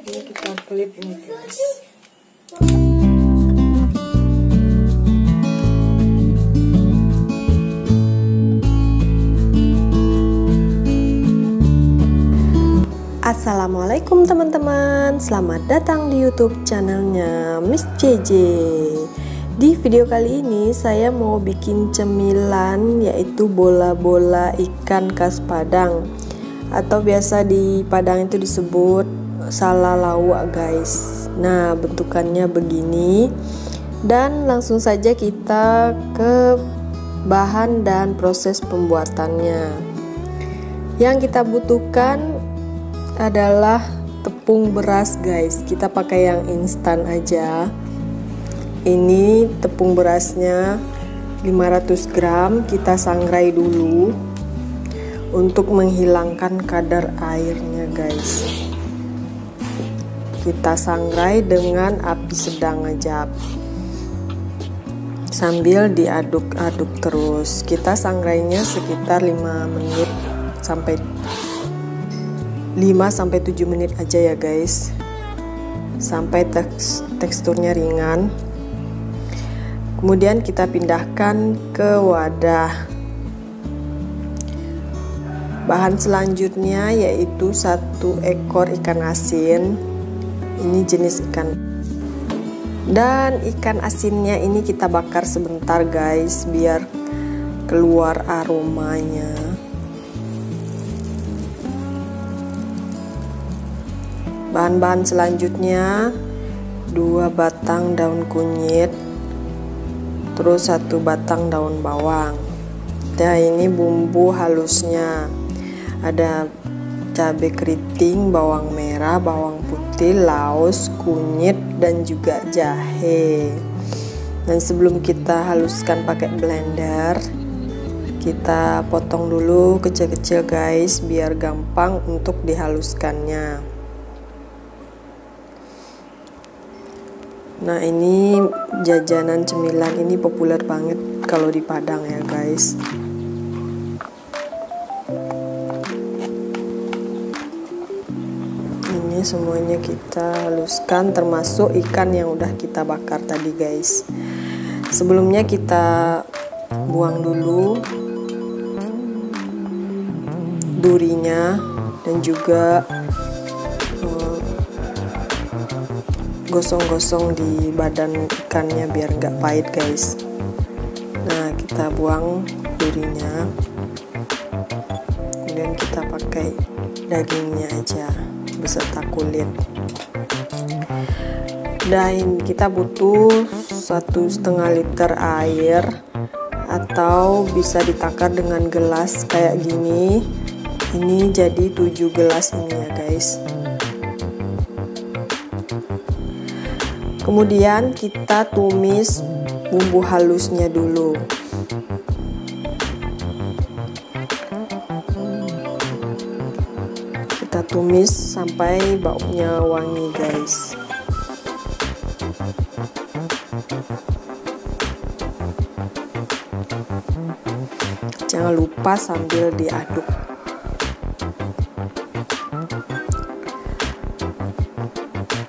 Ini kita flip ini guys. Assalamualaikum teman-teman, selamat datang di YouTube channelnya Miss JJ. Di video kali ini saya mau bikin cemilan, yaitu bola-bola ikan khas Padang, atau biasa di Padang itu disebut salalawak guys. Nah, bentukannya begini, dan langsung saja kita ke bahan dan proses pembuatannya. Yang kita butuhkan adalah tepung beras guys. Kita pakai yang instan aja. Ini tepung berasnya 500 gram. Kita sangrai dulu untuk menghilangkan kadar airnya guys. Kita sangrai dengan api sedang aja, sambil diaduk-aduk terus. Kita sangrainya sekitar 5 menit sampai 5-7 menit aja ya guys, sampai teksturnya ringan. Kemudian kita pindahkan ke wadah. Bahan selanjutnya yaitu 1 ekor ikan asin. Ini jenis ikan, dan ikan asinnya ini kita bakar sebentar guys, biar keluar aromanya. Bahan-bahan selanjutnya 2 batang daun kunyit, terus 1 batang daun bawang. Nah, ini bumbu halusnya. Ada cabai keriting, bawang merah, bawang putih, laos, kunyit, dan juga jahe. Dan sebelum kita haluskan pakai blender, kita potong dulu kecil-kecil guys, biar gampang untuk dihaluskannya. Nah, ini jajanan cemilan ini populer banget kalau di Padang ya guys. Ini semuanya kita haluskan, termasuk ikan yang udah kita bakar tadi guys. Sebelumnya kita buang dulu durinya, dan juga gosong-gosong di badan ikannya biar nggak pahit guys. Nah, kita buang durinya, kemudian kita pakai dagingnya aja beserta kulit. Dan kita butuh 1,5 liter air, atau bisa ditakar dengan gelas kayak gini. Ini jadi 7 gelas ini ya guys. Kemudian kita tumis bumbu halusnya dulu. Kita tumis sampai baunya wangi guys. Jangan lupa sambil diaduk.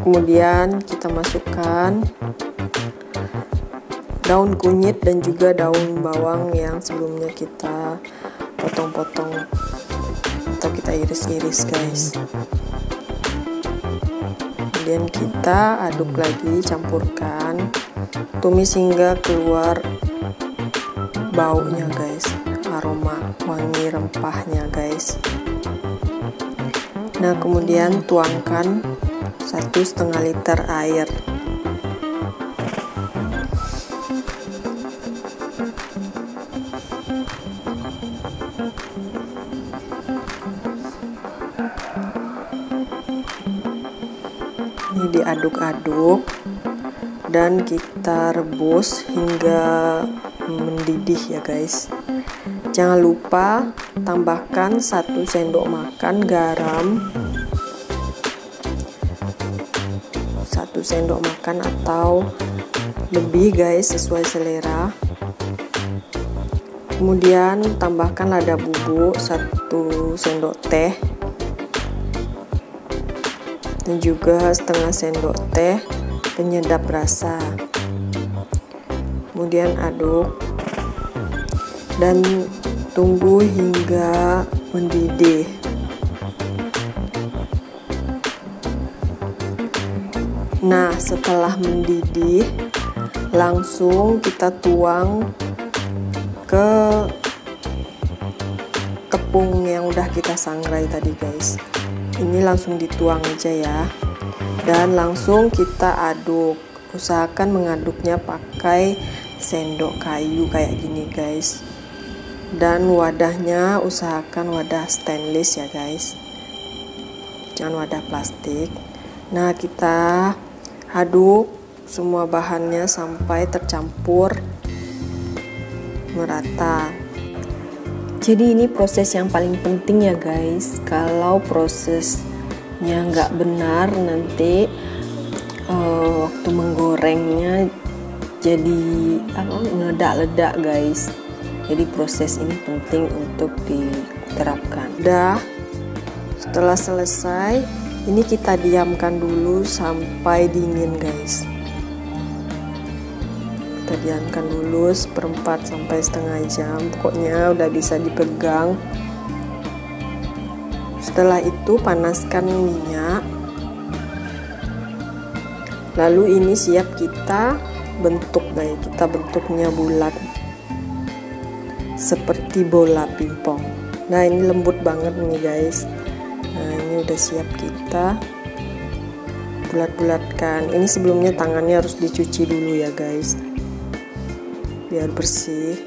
Kemudian kita masukkan daun kunyit dan juga daun bawang yang sebelumnya kita potong-potong atau kita iris-iris guys. Kemudian kita aduk lagi, campurkan, tumis hingga keluar baunya guys, aroma wangi rempahnya guys. Nah, kemudian tuangkan 1,5 liter air. Ini diaduk-aduk dan kita rebus hingga mendidih ya guys. Jangan lupa tambahkan 1 sendok makan garam, 1 sendok makan atau lebih guys, sesuai selera. Kemudian tambahkan lada bubuk 1 sendok teh, dan juga setengah sendok teh penyedap rasa. Kemudian aduk dan tunggu hingga mendidih. Nah, setelah mendidih, langsung kita tuang ke tepung yang udah kita sangrai tadi guys. Ini langsung dituang aja ya, dan langsung kita aduk. Usahakan mengaduknya pakai sendok kayu kayak gini guys, dan wadahnya usahakan wadah stainless ya guys, jangan wadah plastik. Nah, kita aduk semua bahannya sampai tercampur merata. Jadi ini proses yang paling penting ya guys. Kalau prosesnya nggak benar, nanti waktu menggorengnya jadi meledak-ledak guys. Jadi proses ini penting untuk diterapkan. Udah, setelah selesai, ini kita diamkan dulu sampai dingin guys. Kita diamkan dulu seperempat sampai setengah jam, pokoknya udah bisa dipegang. Setelah itu panaskan minyak, lalu ini siap kita bentuk guys. Kita bentuknya bulat seperti bola pingpong. Nah, ini lembut banget nih guys. Nah, ini udah siap kita bulat-bulatkan. Ini sebelumnya tangannya harus dicuci dulu ya guys, biar bersih.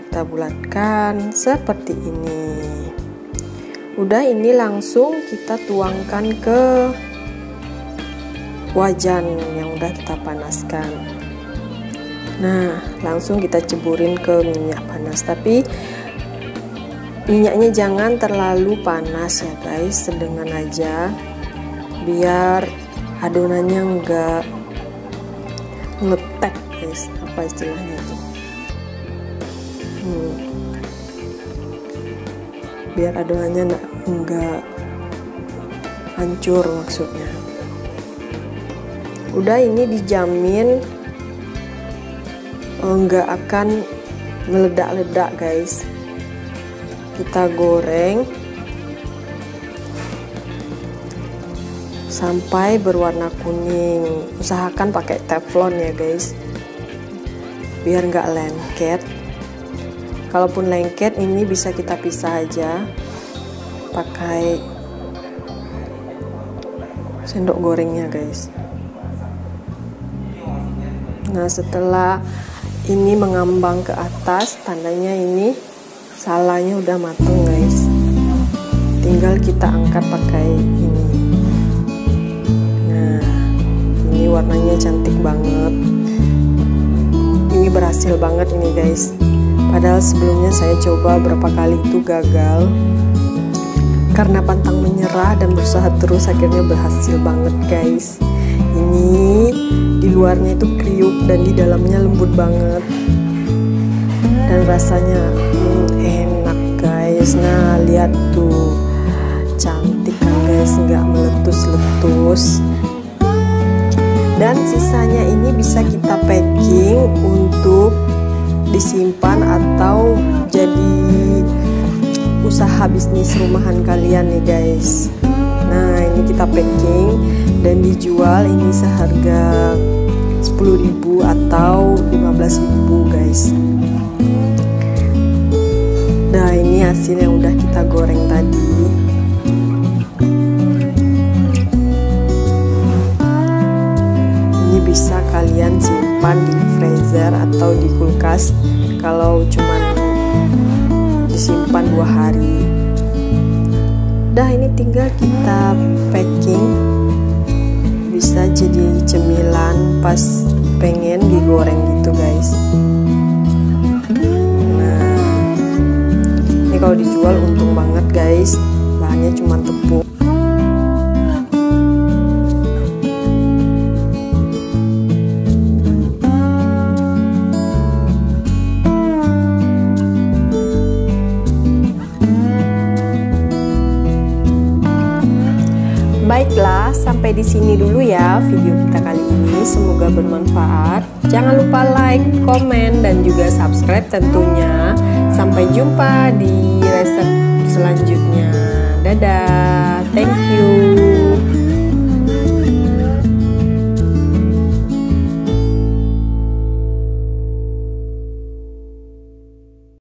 Kita bulatkan seperti ini. Udah, ini langsung kita tuangkan ke wajan yang udah kita panaskan. Nah, langsung kita ceburin ke minyak panas, tapi minyaknya jangan terlalu panas ya guys, sedengan aja biar adonannya enggak ngetek guys, apa istilahnya itu, biar adonannya enggak hancur maksudnya. Udah, ini dijamin enggak akan meledak-ledak guys. Kita goreng sampai berwarna kuning. Usahakan pakai teflon ya guys, biar nggak lengket. Kalaupun lengket, ini bisa kita pisah aja pakai sendok gorengnya guys. Nah, setelah ini mengambang ke atas, tandanya ini salanya udah matang guys. Tinggal kita angkat pakai ini. Nah, ini warnanya cantik banget. Ini berhasil banget ini guys. Padahal sebelumnya saya coba berapa kali itu gagal. Karena pantang menyerah dan berusaha terus, akhirnya berhasil banget guys. Ini di luarnya itu kriuk dan di dalamnya lembut banget. Dan rasanya enak guys. Nah, lihat tuh, cantik kan guys, nggak meletus-letus. Dan sisanya ini bisa kita packing untuk disimpan atau jadi usaha bisnis rumahan kalian nih guys. Nah, ini kita packing dan dijual ini seharga 10.000 atau 15.000 guys. Nah, ini hasil yang udah kita goreng tadi. Ini bisa kalian simpan di freezer atau di kulkas kalau cuman disimpan 2 hari. Udah, ini tinggal kita packing, bisa jadi cemilan pas pengen digoreng gitu guys. Nah, ini kalau dijual untung banget guys, bahannya cuma tepung. Baiklah, sampai di sini dulu ya video kita kali ini. Semoga bermanfaat. Jangan lupa like, komen, dan juga subscribe tentunya. Sampai jumpa di resep selanjutnya. Dadah, thank you.